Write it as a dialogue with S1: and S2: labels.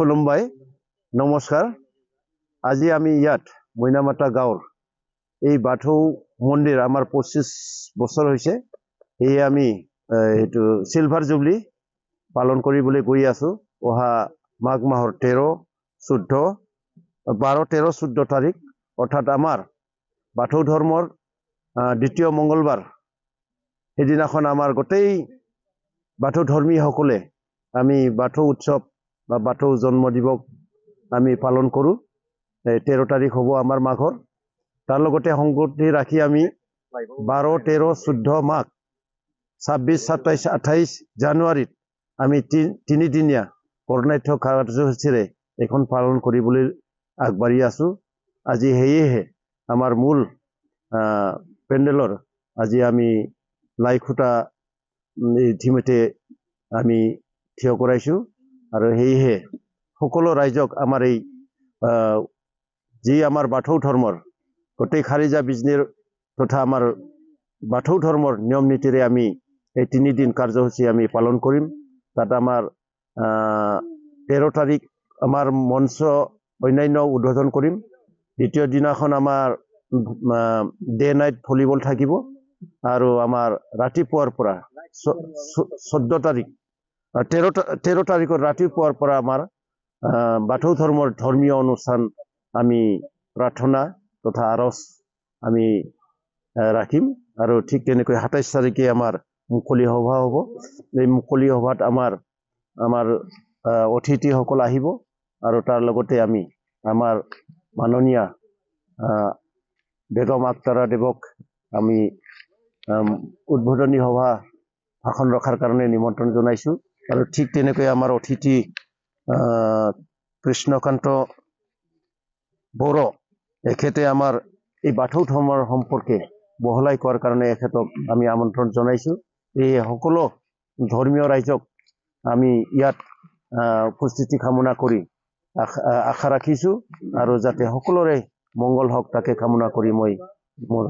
S1: খুলুমবাই নমস্কাৰ আজি আমি ইয়াত মইনামাতা গাঁৱৰ এই বাথৌ মন্দিৰ আমাৰ 25 বছৰ হৈছে এই আমি এইটো সিলভাৰ জুবলি পালন কৰিবলৈ গৈ আছো অহা মাঘ মাহৰ 13 14 12 13 14 তাৰিখ অৰ্থাৎ আমাৰ বাথৌ ধৰ্মৰ দ্বিতীয় মঙ্গলবাৰ সেইদিনাখন আমাৰ গোটেই বাথৌ ধৰ্মীসকলে আমি বাথৌ উৎসৱ বা বাথৌ জন্ম দিৱস আমি পালন কৰো 13 তাৰিখ হ'ব আমাৰ মাঘৰ তাৰ লগতে সংগতি ৰাখি আমি 12 13 14 মাঘ 26 27 28 জানুৱাৰীত আমি তিনিদিনীয়া বৰ্ণাঢ্য কাৰ্যসূচীৰে এখন পালন কৰিবলৈ আগবাঢ়ি আছো আজি হেয়েহে আমাৰ মূল পেণ্ডেলৰ আজি আমি লাইখুটা ইতিমধ্যে আমি থিয় কৰাইছো আৰু হেয়েহে সকলো ৰাইজক আমাৰ এই যি আমাৰ বাথৌ ধৰ্মৰ গোটেই খাৰিজা বিজনেৰ তথা আমাৰ বাথৌ ধৰ্মৰ নিয়ম নীতিৰে আমি এই তিনিদিন কাৰ্যসূচী আমি পালন কৰিম তাত আমাৰ 13 তাৰিখ আমাৰ মঞ্চ অন্যান্য উদ্বোধন কৰিম দ্বিতীয় দিনাখন আমাৰ ডে নাইট ভলিবল থাকিব আৰু আমাৰ ৰাতিপুৱাৰ পৰা 14 তাৰিখ 13 তাৰিখৰ ৰাতিপুৱাৰ পৰা আমাৰ বাথৌ ধৰ্মৰ ধৰ্মীয় অনুষ্ঠান আমি প্ৰাৰ্থনা তথা আৰজ আমি ৰাখিম আৰু ঠিক তেনেকৈ 27 তাৰিখে আমাৰ মুকলি সভা হ'ব এই মুকলি সভাত আমাৰ অতিথিসকল আহিব আৰু তাৰ লগতে আমি আমাৰ মাননীয় বেগম আক্তাৰা দেৱক আমি উদ্বোধনী সভা ভাষণ ৰখাৰ কাৰণে নিমন্ত্ৰণ জনাইছো আৰু ঠিক তেনেকৈ আমাৰ অতিথি কৃষ্ণকান্ত বড়ো এখেতে আমাৰ এই বাথৌ ধৰ্মৰ সম্পৰ্কে বহলাই কোৱাৰ কাৰণে এখেতক আমি আমন্ত্ৰণ জনাইছো এই সকলো ধৰ্মীয় ৰাইজক আমি ইয়াত উপস্থিতি কামনা কৰি আশা ৰাখিছো আৰু যাতে সকলোৰে মংগল হওক তাকে কামনা কৰি মই মোৰ